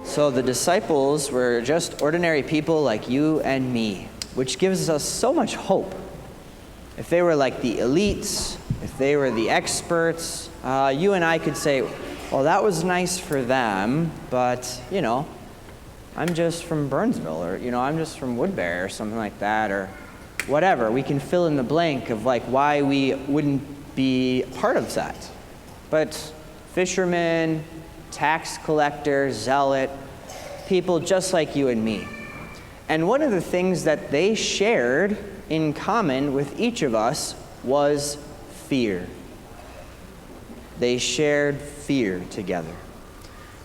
So the disciples were just ordinary people like you and me, which gives us so much hope. If they were like the elites, if they were the experts, you and I could say, well, that was nice for them, but, I'm just from Burnsville, or, I'm just from Woodbury or something like that, or whatever. We can fill in the blank of like why we wouldn't be part of that. But fishermen, tax collector, zealot, people just like you and me. And one of the things that they shared in common with each of us was fear. They shared fear together.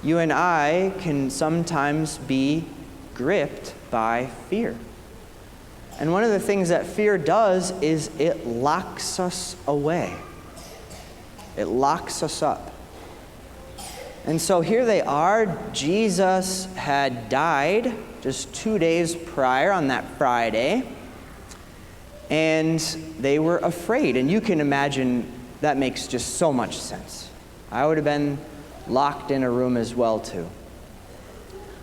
You and I can sometimes be gripped by fear. And one of the things that fear does is it locks us away. It locks us up. And so here they are. Jesus had died just 2 days prior on that Friday. And they were afraid. And you can imagine that makes just so much sense. I would have been locked in a room as well too.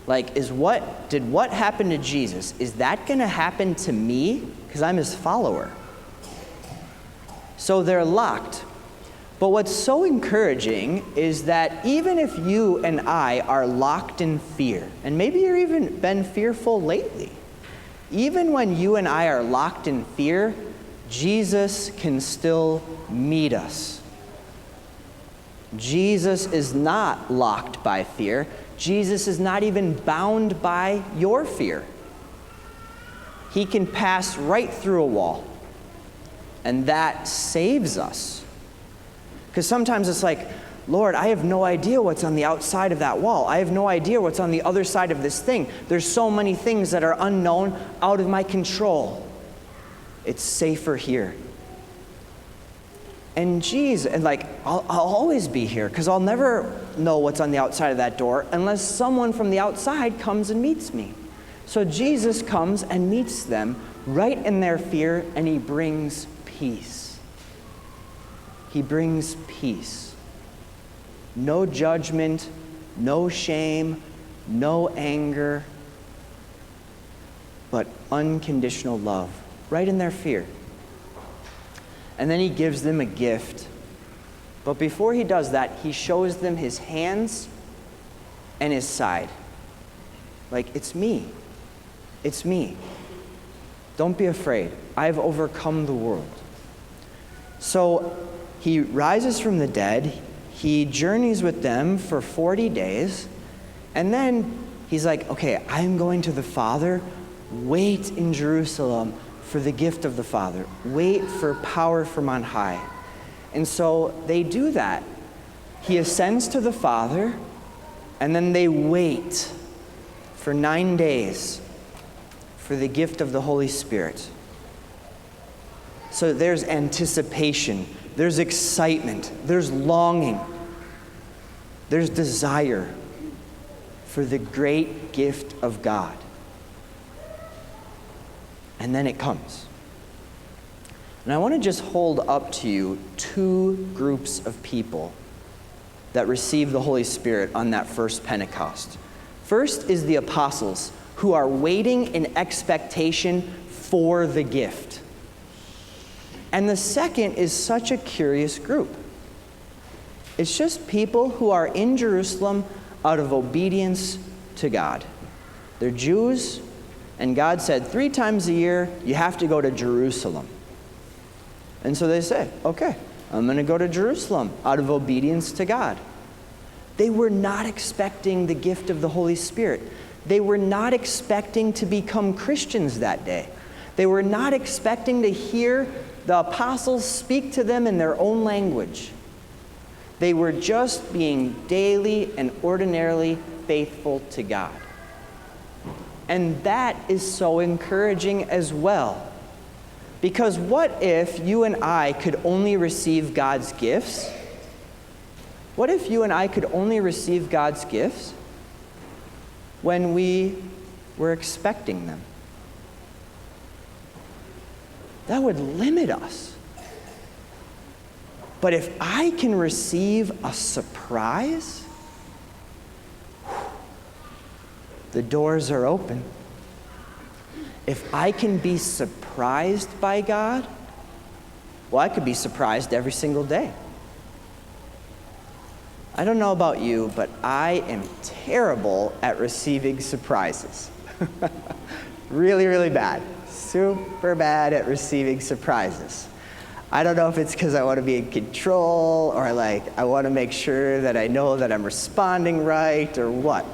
Like, did what happened to Jesus, is that going to happen to me? Because I'm his follower. So they're locked. But what's so encouraging is that even if you and I are locked in fear, and maybe you've even been fearful lately, even when you and I are locked in fear, Jesus can still meet us. Jesus is not locked by fear. Jesus is not even bound by your fear. He can pass right through a wall, and that saves us. Because sometimes it's like, Lord, I have no idea what's on the outside of that wall. I have no idea what's on the other side of this thing. There's so many things that are unknown, out of my control. It's safer here. And I'll always be here, because I'll never know what's on the outside of that door unless someone from the outside comes and meets me. So Jesus comes and meets them right in their fear, and he brings peace. He brings peace. No judgment, no shame, no anger, but unconditional love, right in their fear. And then he gives them a gift. But before he does that, he shows them his hands and his side. Like, it's me. It's me. Don't be afraid. I've overcome the world. So he rises from the dead. He journeys with them for 40 days. And then he's like, okay, I'm going to the Father. Wait in Jerusalem for the gift of the Father. Wait for power from on high. And so they do that. He ascends to the Father, and then they wait for 9 days for the gift of the Holy Spirit. So there's anticipation, there's excitement, there's longing, there's desire for the great gift of God. And then it comes. And I want to just hold up to you two groups of people that received the Holy Spirit on that first Pentecost. First is the apostles, who are waiting in expectation for the gift. And the second is such a curious group. It's just people who are in Jerusalem out of obedience to God. They're Jews, and God said 3 times a year, you have to go to Jerusalem. And so they say, okay, I'm going to go to Jerusalem out of obedience to God. They were not expecting the gift of the Holy Spirit. They were not expecting to become Christians that day. They were not expecting to hear the apostles speak to them in their own language. They were just being daily and ordinarily faithful to God. And that is so encouraging as well. Because what if you and I could only receive God's gifts? What if you and I could only receive God's gifts when we were expecting them? That would limit us. But if I can receive a surprise, The doors are open. If I can be surprised by God, well, I could be surprised every single day. I don't know about you, but I am terrible at receiving surprises. Really, really bad. Super bad at receiving surprises. I don't know if it's because I want to be in control or I want to make sure that I know that I'm responding right or what.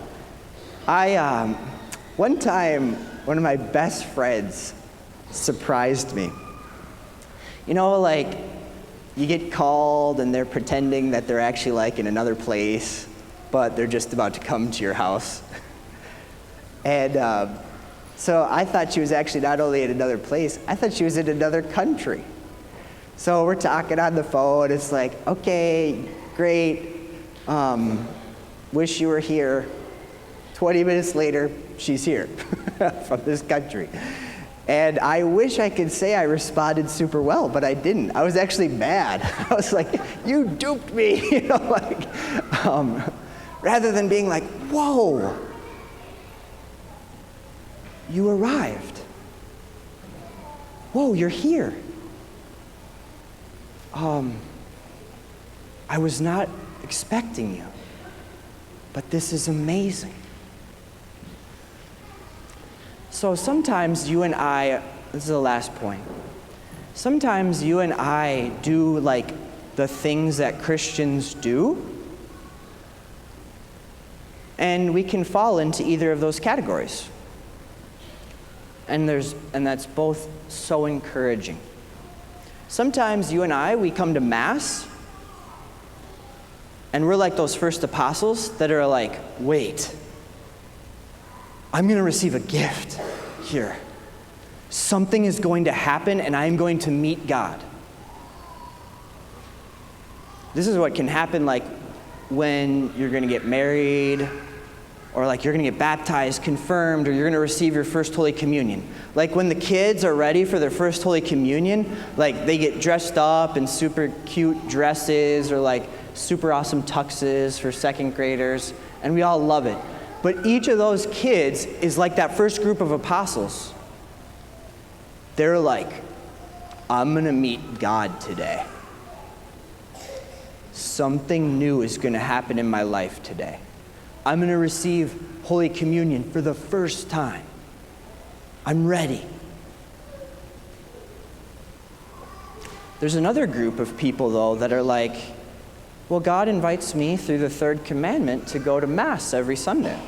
One time, one of my best friends surprised me. You know, you get called and they're pretending that they're actually in another place, but they're just about to come to your house. And so I thought she was actually not only in another place, I thought she was in another country. So we're talking on the phone. It's like, okay, great. Wish you were here. 20 minutes later, she's here from this country. And I wish I could say I responded super well, but I didn't. I was actually mad. I was like, you duped me, rather than being like, whoa, you arrived. Whoa, you're here. I was not expecting you, but this is amazing. So sometimes you and I, this is the last point, sometimes you and I do the things that Christians do, and we can fall into either of those categories. And that's both so encouraging. Sometimes you and I, we come to Mass, and we're like those first apostles that are like, wait, I'm going to receive a gift here. Something is going to happen, and I'm going to meet God. This is what can happen when you're going to get married, or you're going to get baptized, confirmed, or you're going to receive your first Holy Communion. When the kids are ready for their first Holy Communion, they get dressed up in super cute dresses or super awesome tuxes for second graders, and we all love it. But each of those kids is like that first group of apostles. They're like, I'm going to meet God today. Something new is going to happen in my life today. I'm going to receive Holy Communion for the first time. I'm ready. There's another group of people, though, that are like, well, God invites me through the third commandment to go to Mass every Sunday.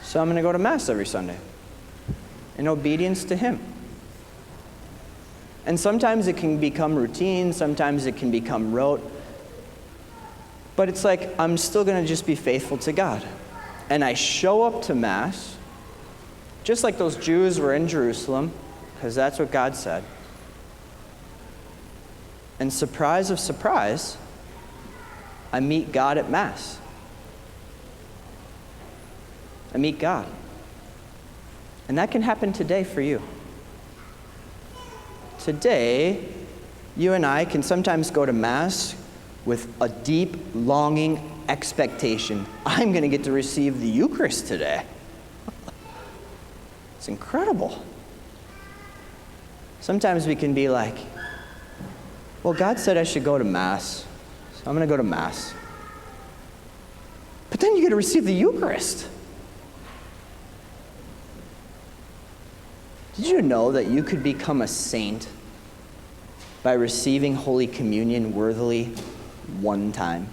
So I'm going to go to Mass every Sunday in obedience to Him. And sometimes it can become routine, sometimes it can become rote. But it's I'm still going to just be faithful to God. And I show up to Mass, just like those Jews were in Jerusalem, because that's what God said. And surprise of surprise, I meet God at Mass. I meet God. And that can happen today for you. Today, you and I can sometimes go to Mass with a deep, longing expectation. I'm going to get to receive the Eucharist today. It's incredible. Sometimes we can be like, well, God said I should go to Mass, so I'm going to go to Mass. But then you get to receive the Eucharist. Did you know that you could become a saint by receiving Holy Communion worthily one time?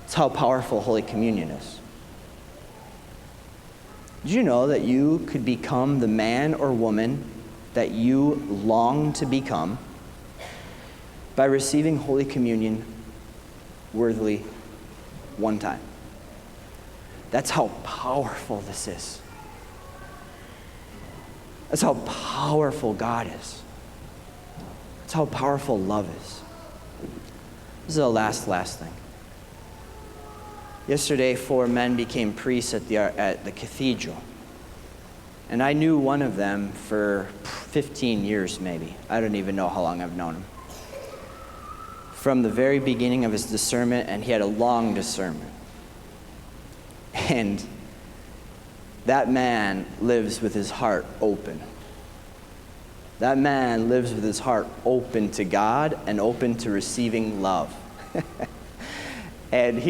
That's how powerful Holy Communion is. Did you know that you could become the man or woman that you long to become by receiving Holy Communion worthily one time? That's how powerful this is. That's how powerful God is. That's how powerful love is. This is the last thing. Yesterday, 4 men became priests at the cathedral. And I knew one of them for 15 years maybe. I don't even know how long I've known him. From the very beginning of his discernment, and he had a long discernment. And that man lives with his heart open. That man lives with his heart open to God and open to receiving love. And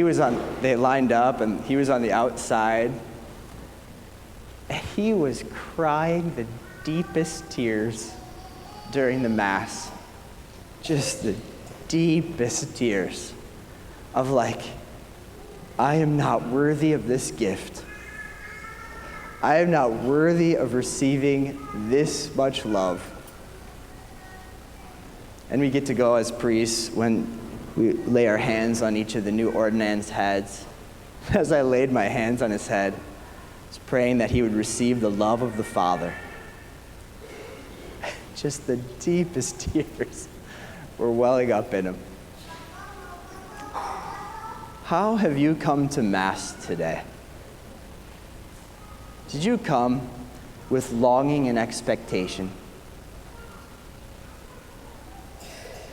they lined up, and he was on the outside. And he was crying the deepest tears during the Mass. Just the deepest tears of like, I am not worthy of this gift. I am not worthy of receiving this much love. And we get to go as priests when we lay our hands on each of the new ordinand's heads. As I laid my hands on his head, I was praying that he would receive the love of the Father. Just the deepest tears were welling up in him. How have you come to Mass today? Did you come with longing and expectation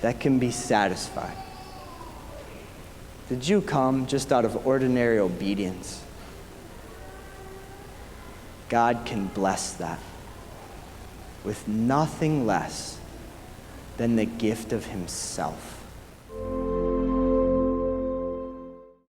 that can be satisfied? Did you come just out of ordinary obedience? God can bless that with nothing less than the gift of himself.